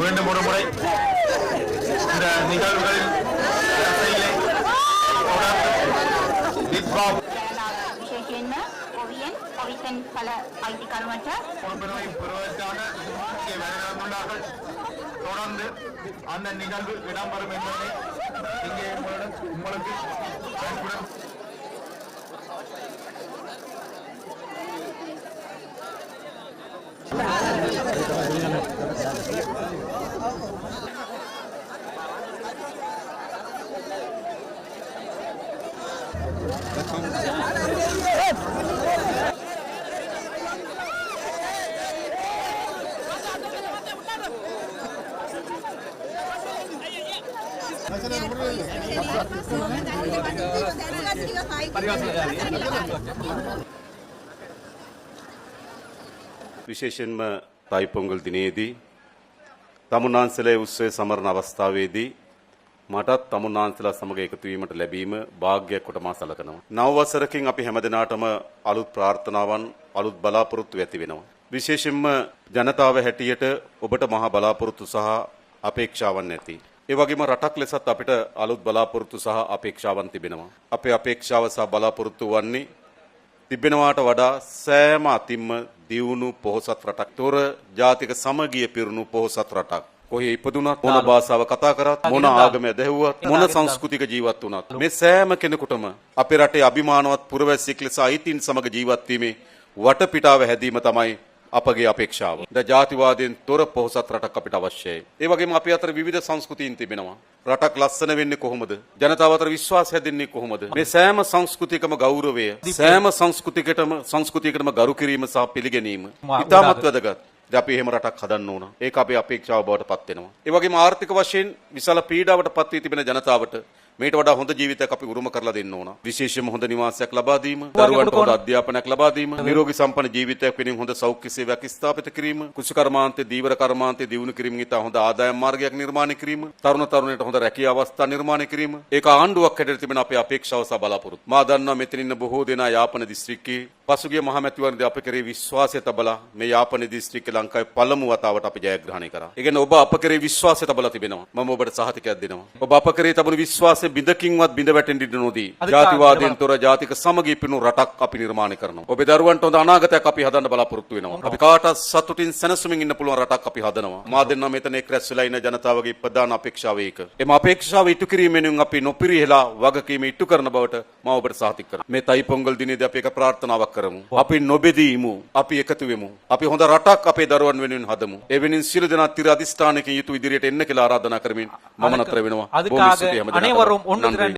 மீண்டும் ஒரு முறை இந்த நிகழ்வுகளில் විශේෂයෙන්ම ඔවියෙන් ඔවිසන් කල අයිතිකරුවන්ට பொறுப்பினை பெறுவதற்கான முக்கிய வேலைகளுள்ளார்கள். தொடர்ந்து அந்த நிகழ்வு இடம்பெறும் என்பதை இங்கே உங்களுக்கு அன்புடன் විශේෂයෙන්ම තයිපොංගල් දිනේදී තමුන්නාන්සලේ උත්සවය සමරන අවස්ථාවේදී මටත් තමුන්නාන්සලා සමග එකතු වීමට ලැබීම වාග්යක් කොට මා සලකනවා. නව වසරකින් අපි හැමදෙනාටම අලුත් ප්‍රාර්ථනාවන් අලුත් බලාපොරොත්තු ඇති වෙනවා. විශේෂයෙන්ම ජනතාව හැටියට ඔබට මහා බලාපොරොත්තු සහ අපේක්ෂාවන් ඇති. ඒ වගේම රටක් ලෙසත් අපිට අලුත් බලාපොරොත්තු සහ අපේක්ෂාවන් තිබෙනවා. අපේ අපේක්ෂාව සහ බලාපොරොත්තු වන්නේ තිබෙනවාට වඩා සෑම අතින්ම දියුණු පොහොසත් රටක්. තොර ජාතික සමගිය පිරුණු පොහොසත් රටක්. කොහේ ඉපදුනත් මොන භාෂාව කතා කරත් මොන ආගම ඇදහුවත් මොන සංස්කෘතික ජීවත් වුණත් මේ සෑම කෙනෙකුටම අපේ රටේ අභිමානවත් පුරවැසියෙක් ලෙස අයිතීන් සමග ජීවත් වීමේ වටපිටාව හැදීම තමයි අපගේ අපේක්ෂාව. ද ජාතිවාදයෙන් තොර පොහොසත් රටක් අපිට අවශ්‍යයි. ඒ වගේම අපි අතර විවිධ සංස්කෘතීන් තිබෙනවා. රටක් ලස්සන වෙන්නේ කොහොමද? ජනතාව අතර විශ්වාසය හැදෙන්නේ කොහොමද? මේ සෑම සංස්කෘතියකම ගෞරවය, සෑම සංස්කෘතියකටම ගරු කිරීම සහ පිළිගැනීම ඉතාමත් වැදගත්. අපි එහෙම රටක් හදන්න ඕන. ඒක අපේ අපේක්ෂාව බවට පත් වෙනවා. ඒ වගේම ආර්ථික වශයෙන් විශාල පීඩාවට පත් වී තිබෙන ජනතාවට මේට වඩා හොඳ ජීවිතයක් අපි උරුම කරලා දෙන්න ඕන. විශේෂයෙන්ම හොඳ නිවාසයක් ලබා දීම, දරුවන්ට හොඳ අධ්‍යාපනයක් ලබා දීම, නිරෝගී සම්පන්න ජීවිතයක් වෙනින් හොඳ සෞඛ්‍ය සේවයක් ස්ථාපිත කිරීම, කුෂි කර්මාන්තයේ දීවර කර්මාන්තයේ දියුණු කිරීමෙන් ඉතා හොඳ ආදායම් මාර්ගයක් නිර්මාණය කිරීම, තරුණ තරුණියට හොඳ රැකියා අවස්ථා නිර්මාණය කිරීම. ඒක ආණ්ඩුවක් හැටියට තිබෙන අපේ අපේක්ෂාව සහ බලාපොරොත්තු. මා දන්නවා මෙතන ඉන්න බොහෝ දෙනා යාපන දිස්ත්‍රික්කයේ පසුගිය මහමැතිවරණදී අප කෙරේ විශ්වාසය තබලා මේ යාපන දිස්ත්‍රික්කේ ලංකාවේ පළමු වතාවට අපි ජයග්‍රහණය කරා. ඒ කියන්නේ ඔබ අප කෙරේ විශ්වාසය තබලා තිබෙනවා. මම ඔබට සහතිකයක් දෙනවා. ඔබ අප කෙරේ තබන විශ්වාසය බිඳකින්වත් බිඳ වැටෙන්න ඉඩ නොදී ජාතිවාදයෙන් තොර ජාතික සමගිය පිරුණු රටක් අපි නිර්මාණය කරනවා. ඔබේ දරුවන්ට හොඳ අනාගතයක් අපි හදන්න බලාපොරොත්තු වෙනවා. අපි කාටත් සතුටින් සැනසීමෙන් ඉන්න පුළුවන් රටක් අපි හදනවා. මා දෙන්නා මෙතන එක් රැස් වෙලා ඉන්න ජනතාවගේ ප්‍රධාන අපේක්ෂාව ඒක. එම අපේක්ෂාව ඉටු කිරීමෙන් අපි නොපිරිහෙලා වගකීම ඉටු කරන බවට මම ඔබට සහතික කරනවා. මේ තයිපොංගල් දිනේදී අපි එක ප්‍රාර්ථනාවක් කරමු. අපි නොබෙදීමු. අපි එකතු වෙමු. අපි හොඳ රටක් අපේ දරුවන් වෙනුවෙන් හදමු. ඒ වෙනින් සියලු දෙනා තිර අධිෂ්ඨානකින් යුතු ඉදිරියට එන්න කියලා ආරාධනා කරමින් මම නතර වෙනවා. அதுக்காக அனைவரும் ஒன்று